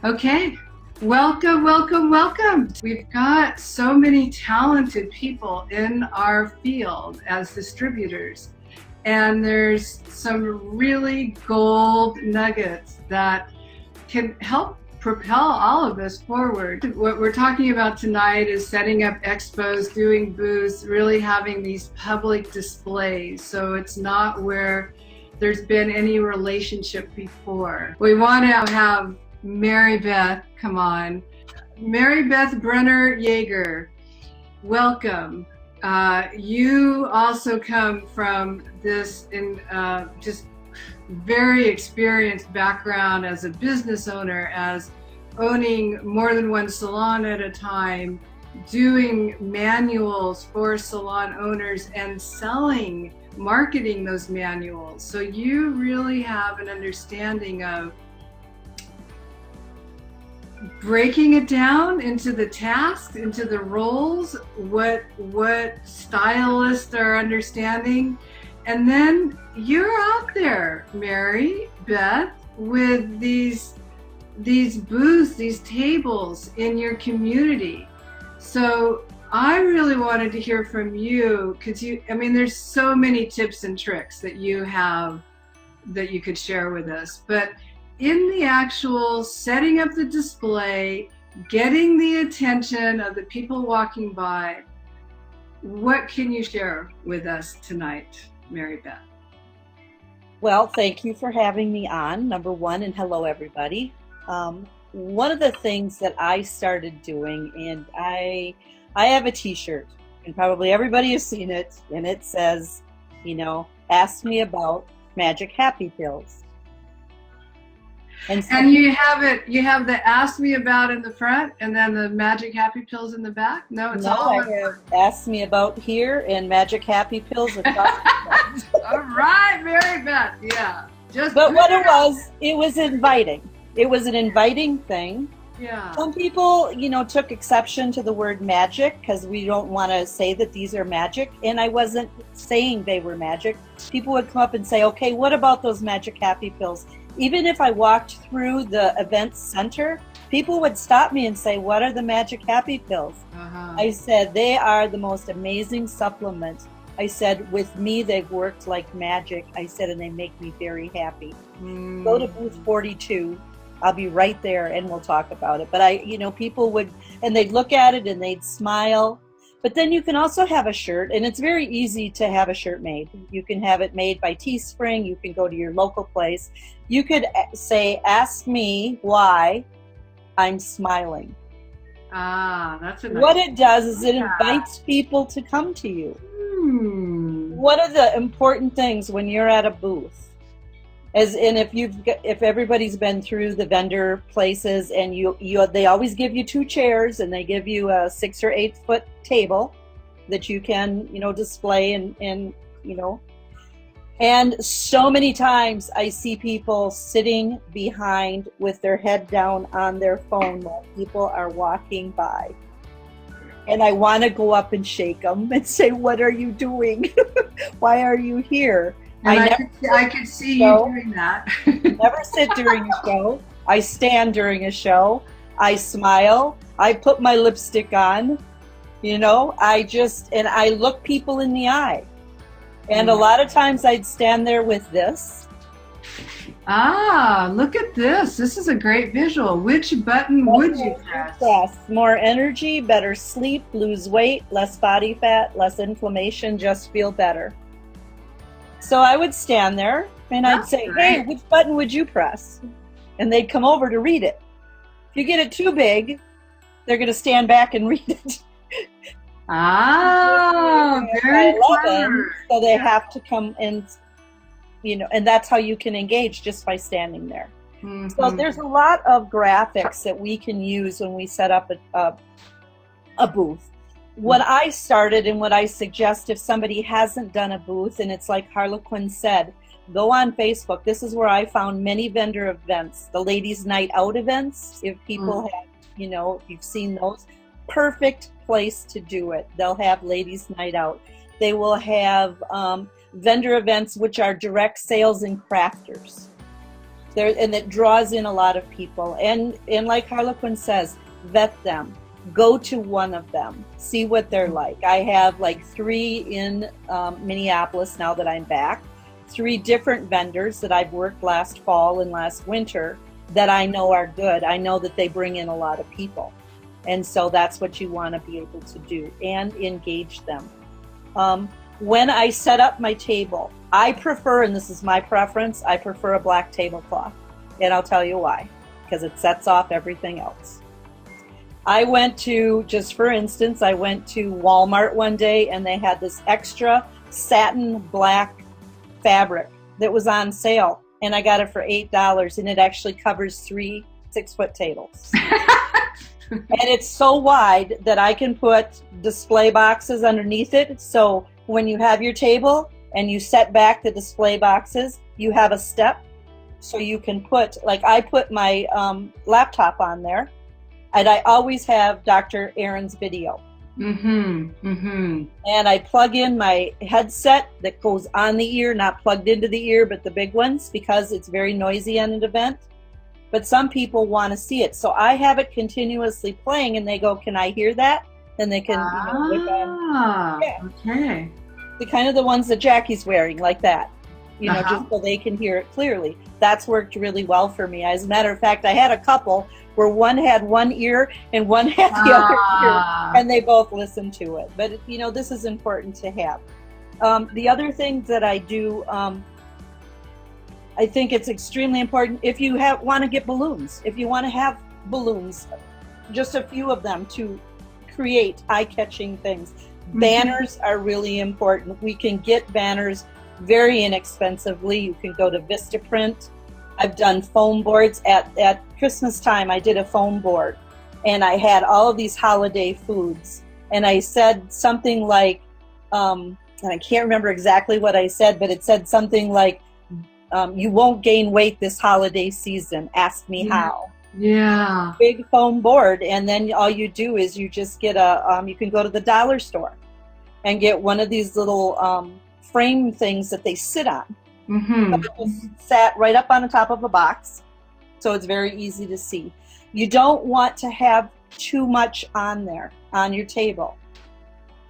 Okay, welcome, welcome, welcome. We've got so many talented people in our field as distributors, and there's some really gold nuggets that can help propel all of us forward. What we're talking about tonight is setting up expos, doing booths, really having these public displays, so it's not where there's been any relationship before. We want to have Mary Beth come on. Mary Beth Jaeger, welcome. You also come from this just very experienced background as a business owner, as owning more than one salon at a time, doing manuals for salon owners and marketing those manuals. So you really have an understanding of breaking it down into the tasks, into the roles, what stylists are understanding. And then you're out there, Mary Beth, with these booths, these tables in your community. So I really wanted to hear from you, because there's so many tips and tricks that you have that you could share with us. But in the actual setting up the display, getting the attention of the people walking by, what can you share with us tonight, Mary Beth? Well, thank you for having me on, number one, and hello, everybody. One of the things that I started doing, and I have a t-shirt, and probably everybody has seen it, and it says, ask me about magic happy pills. And you have the ask me about in the front and then the magic happy pills in the back? No, it's all I have ask me about here and magic happy pills across the front. All right, Mary Beth, yeah. But what it was inviting. It was an inviting thing. Yeah. Some people, took exception to the word magic because we don't want to say that these are magic. And I wasn't saying they were magic. People would come up and say, okay, what about those magic happy pills? Even if I walked through the event center, people would stop me and say, what are the magic happy pills? Uh-huh. I said, they are the most amazing supplement. I said, with me, they've worked like magic. I said, and they make me very happy. Go to booth 42. I'll be right there and we'll talk about it. But people would, and they'd look at it and they'd smile. But then you can also have a shirt, and it's very easy to have a shirt made. You can have it made by Teespring. You can go to your local place. You could say, ask me why I'm smiling. That's a nice. What it does is it invites people to come to you. What are the important things when you're at a booth? If everybody's been through the vendor places, and they always give you 2 chairs, and they give you a 6 or 8 foot table that you can display and so many times I see people sitting behind with their head down on their phone while people are walking by, and I want to go up and shake them and say, what are you doing? Why are you here? I could see you doing that. Never sit during a show. I stand during a show. I smile. I put my lipstick on. I look people in the eye. And a lot of times I'd stand there with this. Look at this. This is a great visual. Which button would you press? More energy, better sleep, lose weight, less body fat, less inflammation, just feel better. So I would stand there and I'd say, hey, which button would you press? And they'd come over to read it. If you get it too big, they're going to stand back and read it. Very clever. So they have to come and, and that's how you can engage, just by standing there. Mm-hmm. So there's a lot of graphics that we can use when we set up a booth. What I started, and what I suggest if somebody hasn't done a booth, and it's like Harlequin said, go on Facebook. This is where I found many vendor events, the ladies' night out events. If people have, if you've seen those, perfect place to do it. They'll have ladies' night out. They will have vendor events, which are direct sales and crafters. there, and it draws in a lot of people. And like Harlequin says, vet them. Go to one of them. See what they're like. I have like 3 in Minneapolis now that I'm back. 3 different vendors that I've worked last fall and last winter that I know are good. I know that they bring in a lot of people. And so that's what you want to be able to do, and engage them. When I set up my table, I prefer, and this is my preference, I prefer a black tablecloth. And I'll tell you why. Because it sets off everything else. I went to, just for instance, I went to Walmart one day and they had this extra satin black fabric that was on sale. And I got it for $8, and it actually covers 3 6-foot tables. And it's so wide that I can put display boxes underneath it. So when you have your table and you set back the display boxes, you have a step. So you can put, like I put my laptop on there, and I always have Dr. Aaron's video. And I plug in my headset that goes on the ear, not plugged into the ear, but the big ones, because it's very noisy at an event. But some people want to see it. So I have it continuously playing, and they go, can I hear that? And they can, whip on. Yeah. Okay. The kind of the ones that Jackie's wearing, like that, just so they can hear it clearly. That's worked really well for me. As a matter of fact, I had a couple where one had one ear and one had the other ear, and they both listened to it. But, this is important to have. The other thing that I do, I think it's extremely important if you want to get balloons. If you want to have balloons, just a few of them to create eye-catching things. Banners are really important. We can get banners very inexpensively. You can go to Vistaprint. I've done foam boards. At Christmas time, I did a foam board, and I had all of these holiday foods. And I said something like, and I can't remember exactly what I said, but it said something like, you won't gain weight this holiday season. Ask me how. Yeah. Big foam board, and then all you do is you just get you can go to the dollar store and get one of these little frame things that they sit on. Sat right up on the top of a box, so it's very easy to see. You don't want to have too much on there on your table.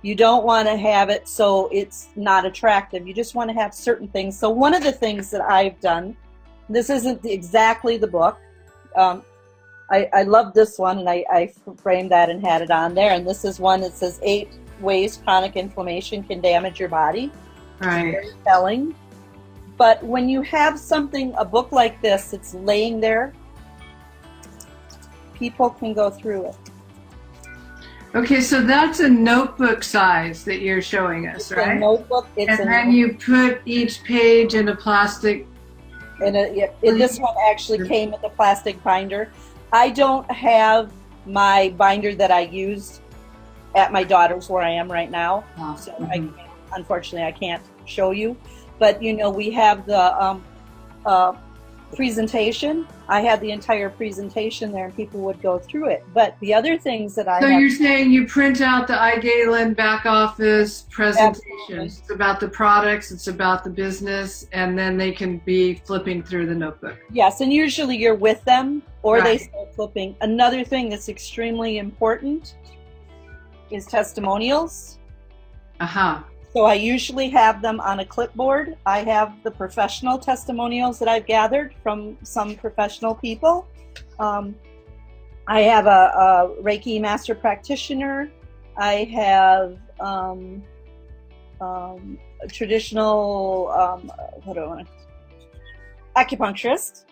You don't want to have it so it's not attractive. You just want to have certain things. So one of the things that I've done, this isn't exactly the book. I love this one, and I framed that and had it on there. And this is one that says 8 ways chronic inflammation can damage your body. Right. It's very telling. But when you have a book like this, it's laying there, people can go through it. Okay, so that's a notebook size that you're showing us, right? A notebook. And then you put each page in a plastic. This one actually came with a plastic binder. I don't have my binder that I used at my daughter's where I am right now, so unfortunately I can't show you. But we have the presentation. I had the entire presentation there, and people would go through it. But the other things that I you're saying you print out the iGalen's back office presentation. Absolutely. It's about the products, it's about the business, and then they can be flipping through the notebook. Yes, and usually you're with them, or they Right. start flipping. Another thing that's extremely important is testimonials. So I usually have them on a clipboard. I have the professional testimonials that I've gathered from some professional people. I have a Reiki master practitioner. I have a traditional, acupuncturist.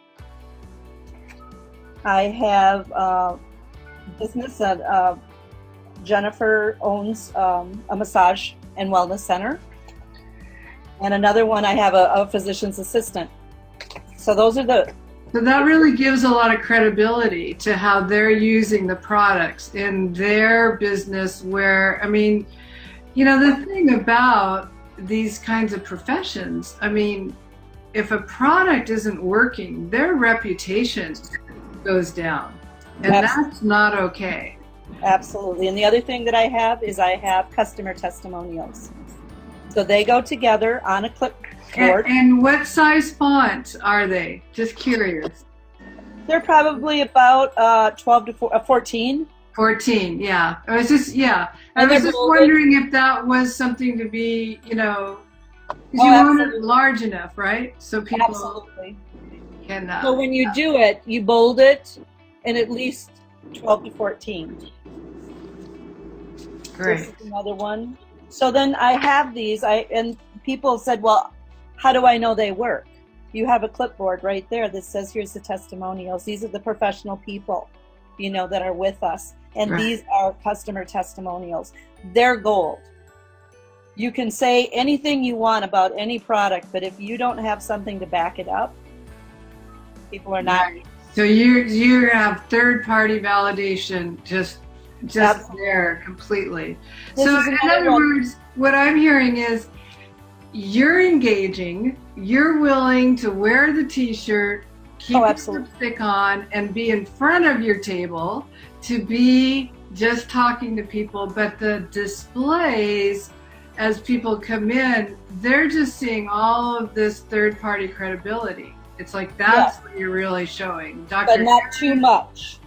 I have business that Jennifer owns a massage and wellness center, and another one I have a physician's assistant. So those are So that really gives a lot of credibility to how they're using the products in their business, where, the thing about these kinds of professions, if a product isn't working, their reputation goes down, and that's not okay. Absolutely. And the other thing that I have is I have customer testimonials. So they go together on a board. And what size font are they? Just curious. They're probably about 12 to 14. 14, yeah. I was just bolded. wondering if that was something to be, you know, because you want it large enough, right? So people Absolutely. can. So when you do it, you bold it in at least 12 to 14. Great. This is another one. So then I have these, and people said, well, how do I know they work? You have a clipboard right there that says, here's the testimonials. These are the professional people, you know, that are with us. And Right. These are customer testimonials. They're gold. You can say anything you want about any product, but if you don't have something to back it up, people are not. Right. So you have third-party validation just Absolutely. there completely. This So is in another other one. words, what I'm hearing is you're engaging, you're willing to wear the t-shirt, keep your Absolutely. lipstick on, and be in front of your table to be just talking to people, but the displays, as people come in, they're just seeing all of this third-party credibility. It's like that's what you're really showing. But not too much.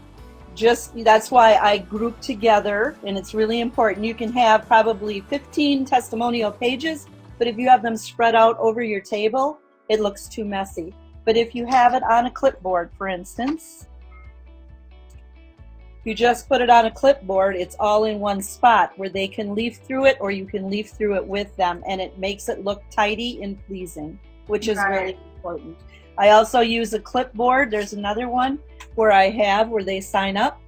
Just that's why I group together, and it's really important. You can have probably 15 testimonial pages, but if you have them spread out over your table, it looks too messy. But if you have it on a clipboard, for instance, you just put it on a clipboard, it's all in one spot where they can leaf through it, or you can leaf through it with them, and it makes it look tidy and pleasing, which is really important. I also use a clipboard. There's another one where I have where they sign up.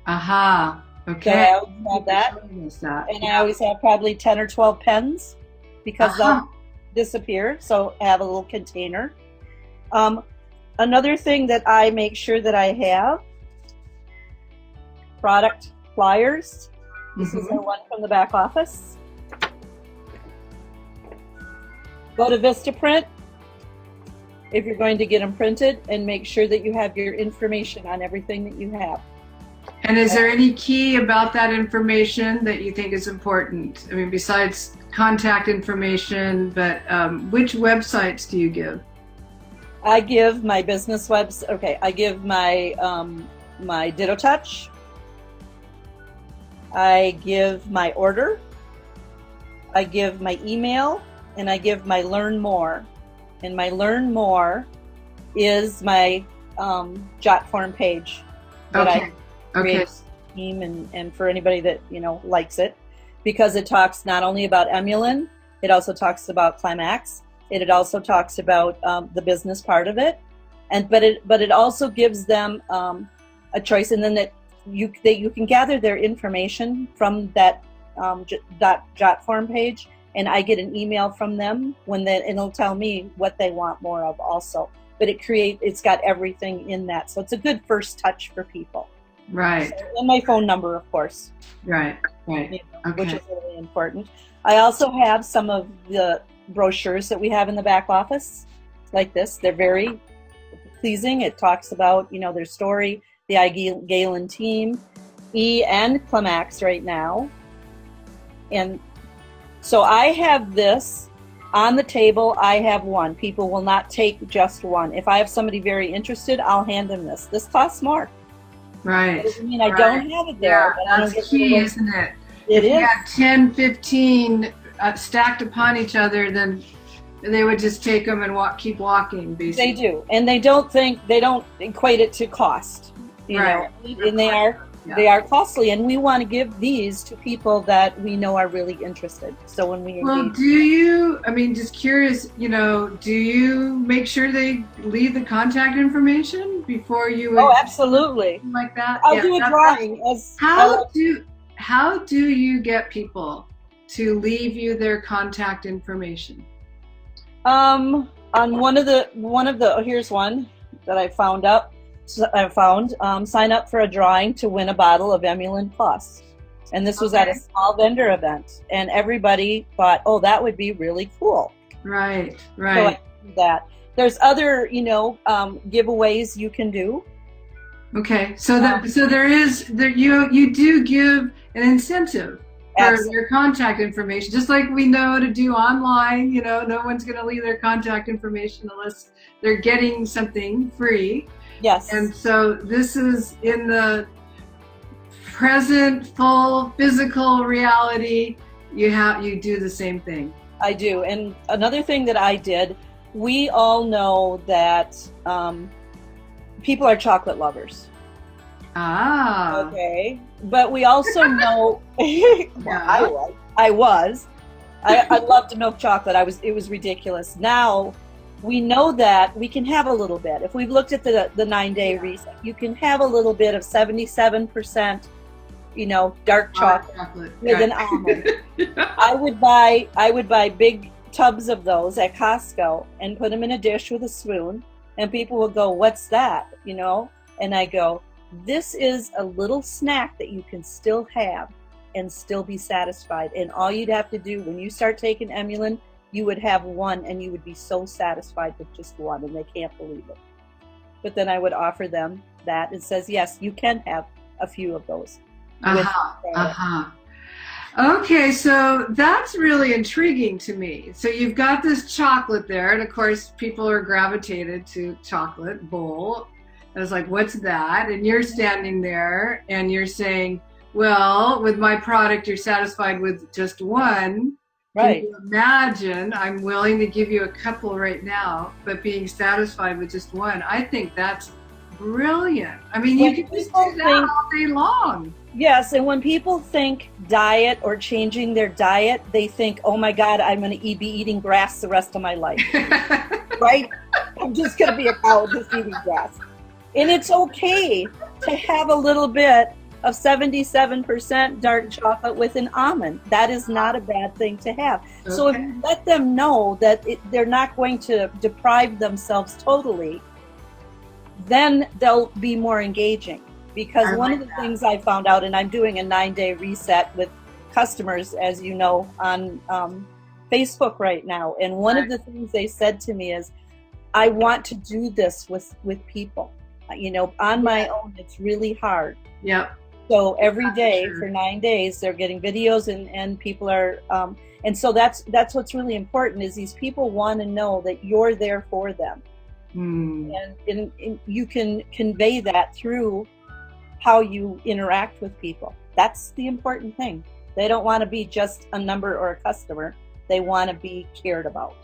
Aha. Okay. So I always have that. And I always have probably 10 or 12 pens because they'll disappear. So I have a little container. Another thing that I make sure that I have, product flyers. This is the one from the back office. Go to Vistaprint if you're going to get them printed, and make sure that you have your information on everything that you have. And is there any key about that information that you think is important? I mean, besides contact information, but which websites do you give? I give my business website. Okay, I give my my Ditto Touch. I give my order. I give my email, and I give my Learn More. And my Learn More is my jot form page that I create for the team and for anybody that likes it, because it talks not only about Emulin, it also talks about Climax. It also talks about the business part of it, but it also gives them a choice, and then that you can gather their information from that jot form page. And I get an email from them and it'll tell me what they want more of also. But it's got everything in that. So it's a good first touch for people. Right. So, and my phone number, of course. Right. Which is really important. I also have some of the brochures that we have in the back office, like this. They're very pleasing. It talks about, their story, the iGalen team, and Climax right now. And so I have this on the table. I have one. People will not take just one. If I have somebody very interested, I'll hand them this. This costs more. Right. That doesn't mean I don't have it there. Yeah, but that's key, isn't it? It is. If you have 10, 15 stacked upon each other, then they would just take them and keep walking, basically. They do. And they don't equate it to cost. You know, and they are costly, and we want to give these to people that we know are really interested. So when we engage, just curious, do you make sure they leave the contact information before you? Oh, absolutely. Like that. I'll do a drawing. How do you get people to leave you their contact information? On one of the here's one that I found. Sign up for a drawing to win a bottle of Emulin Plus. And this was at a small vendor event. And everybody thought, oh, that would be really cool. Right. So I do that. There's other, giveaways you can do. Okay. So you do give an incentive for their contact information. Just like we know to do online, no one's going to leave their contact information unless they're getting something free. Yes. And so this is in the present, full physical reality. You do the same thing. I do. And another thing that I did, we all know that people are chocolate lovers. Ah. Okay. But we also know, Yeah. I loved milk chocolate. It was ridiculous. Now we know that we can have a little bit. If we've looked at the 9-day reset, you can have a little bit of 77%, dark chocolate with an almond. I would buy big tubs of those at Costco and put them in a dish with a spoon, and people will go, "What's that?" And I go, "This is a little snack that you can still have and still be satisfied. And all you'd have to do when you start taking Emulin, you would have one and you would be so satisfied with just one," and they can't believe it. But then I would offer them that. It says, yes, you can have a few of those. Okay, so that's really intriguing to me. So you've got this chocolate there, and of course people are gravitated to chocolate bowl. I was like, what's that? And you're standing there and you're saying, well, with my product, you're satisfied with just one. Right. Can you imagine? I'm willing to give you a couple right now, but being satisfied with just one. I think that's brilliant. I mean, you can just do that all day long. Yes, and when people think diet or changing their diet, they think, oh my God, I'm going to be eating grass the rest of my life. Right? I'm just going to be a cow just eating grass. And it's okay to have a little bit of 77% dark chocolate with an almond. That is not a bad thing to have. Okay. So if you let them know that they're not going to deprive themselves totally, then they'll be more engaging. Because one of the things I found out, and I'm doing a 9-day reset with customers, as you know, on Facebook right now. And one of the things they said to me is, I want to do this with people. On my own, it's really hard. Yep. So every day for 9 days, they're getting videos and people are, and so that's what's really important is these people want to know that you're there for them. And you can convey that through how you interact with people. That's the important thing. They don't want to be just a number or a customer. They want to be cared about.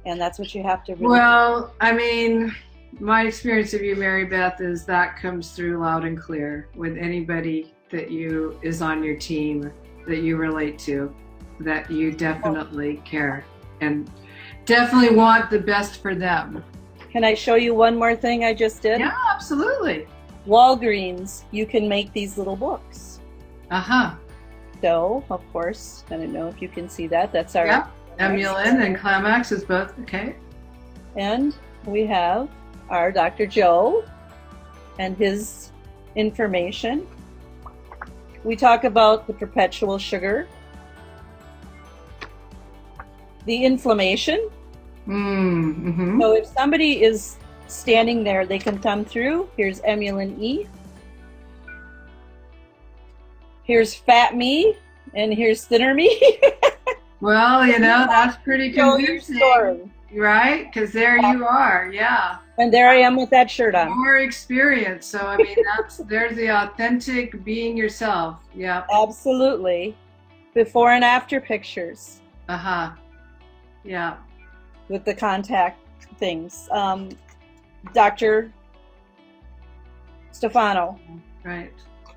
And that's what you have to really do. I mean, my experience of you, Mary Beth, is that comes through loud and clear with anybody that is on your team, that you relate to, that you definitely care and definitely want the best for them. Can I show you one more thing I just did? Yeah, absolutely. Walgreens, you can make these little books. So, of course, I don't know if you can see that. That's our Emulin and Climax is both okay. And we have our Dr. Joe and his information. We talk about the perpetual sugar, the inflammation. So if somebody is standing there, they can come through. Here's Emulin E. Here's fat me, and here's thinner me. Well, that's pretty convincing, right? Because there you are, yeah. And there I am with that shirt on. More experience. So I mean, there's the authentic being yourself. Yeah. Absolutely. Before and after pictures. Yeah. With the contact things. Dr. Stefano. Right.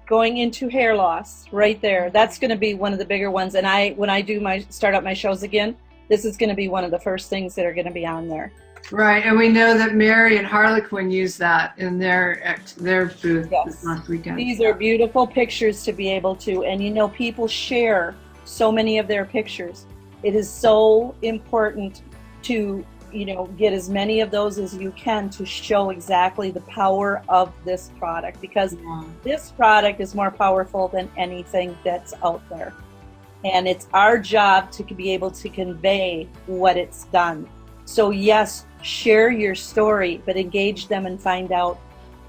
Going into hair loss, right there. That's going to be one of the bigger ones. And when I start up my shows again, this is going to be one of the first things that are going to be on there. Right, and we know that Mary and Harlequin use that in their booth this last weekend. These are beautiful pictures to be able to, and people share so many of their pictures. It is so important to get as many of those as you can to show exactly the power of this product, because this product is more powerful than anything that's out there. And it's our job to be able to convey what it's done. So yes, share your story, but engage them and find out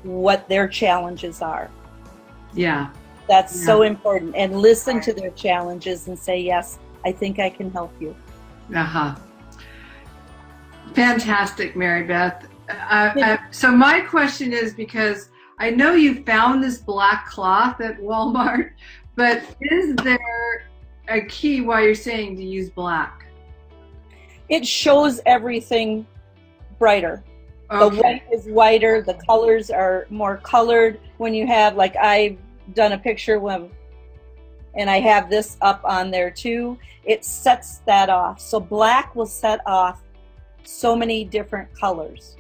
what their challenges are. Yeah. That's so important. And listen to their challenges and say, yes, I think I can help you. Fantastic, Mary Beth. So my question is, because I know you found this black cloth at Walmart, but is there a key why you're saying to use black? It shows everything brighter. Okay. The white is whiter, the colors are more colored. When you have, like, I've done a picture with, and I have this up on there too, it sets that off. So black will set off so many different colors.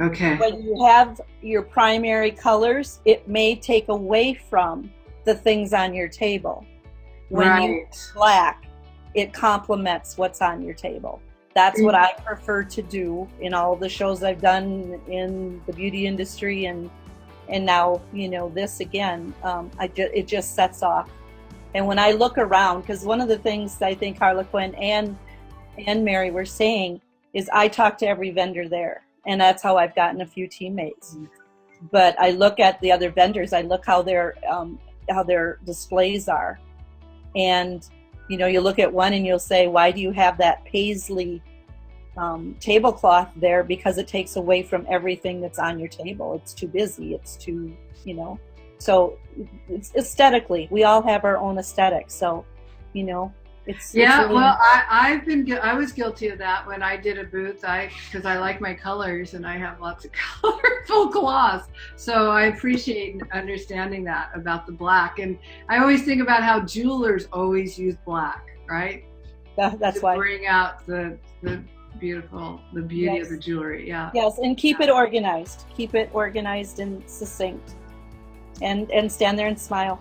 Okay. When you have your primary colors, it may take away from the things on your table. When you use black, it complements what's on your table. That's what I prefer to do in all the shows I've done in the beauty industry, and now, you know, this again, it just sets off. And when I look around, because one of the things I think Harlequin and Mary were saying is, I talk to every vendor there, and that's how I've gotten a few teammates. But I look at the other vendors, I look how their displays are, and you know, you look at one and you'll say, why do you have that paisley tablecloth there? Because it takes away from everything that's on your table. It's too busy. It's too, you know. So it's aesthetically, we all have our own aesthetic. So, you know, it's really, well, I was guilty of that when I did a booth. Because I like my colors and I have lots of colorful cloths. So I appreciate understanding that about the black. And I always think about how jewelers always use black, right? That's why. Bring out the beauty of the jewelry. Yeah. Yes, and keep it organized. Keep it organized and succinct, and stand there and smile.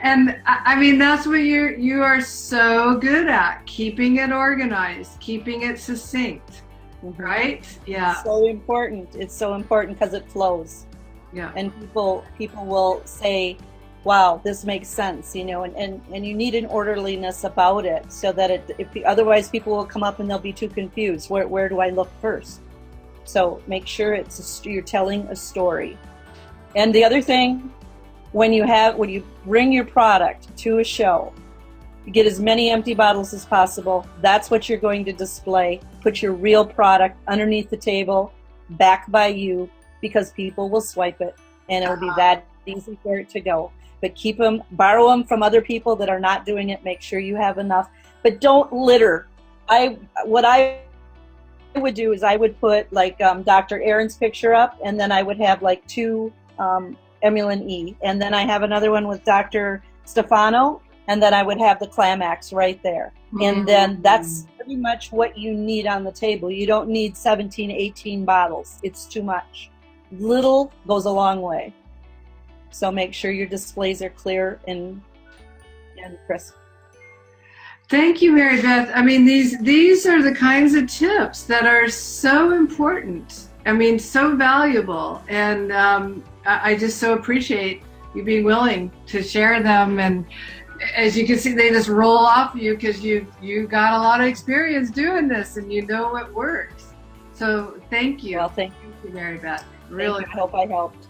And I mean, that's what you are so good at, keeping it organized, keeping it succinct, right? Yeah. It's so important. It's so important because it flows. Yeah. And people will say, wow, this makes sense, you know, and you need an orderliness about it, so that otherwise people will come up and they'll be too confused. Where do I look first? So make sure you're telling a story. And the other thing, when you bring your product to a show, you get as many empty bottles as possible. That's what you're going to display. Put your real product underneath the table, back by you, because people will swipe it, and it'll be that easy for it to go. But borrow them from other people that are not doing it. Make sure you have enough, but don't litter. What I would do is I would put, like, Dr. Aaron's picture up, and then I would have like two Emulin E, and then I have another one with Dr. Stefano, and then I would have the Climax right there. And then that's pretty much what you need on the table. You don't need 17, 18 bottles. It's too much. Little goes a long way. So make sure your displays are clear and crisp. Thank you, Mary Beth. I mean, these are the kinds of tips that are so important. I mean, so valuable. And I just so appreciate you being willing to share them. And as you can see, they just roll off you because you got a lot of experience doing this, and you know what works. So thank you. Well, thank you, Mary Beth. Really, I hope I helped.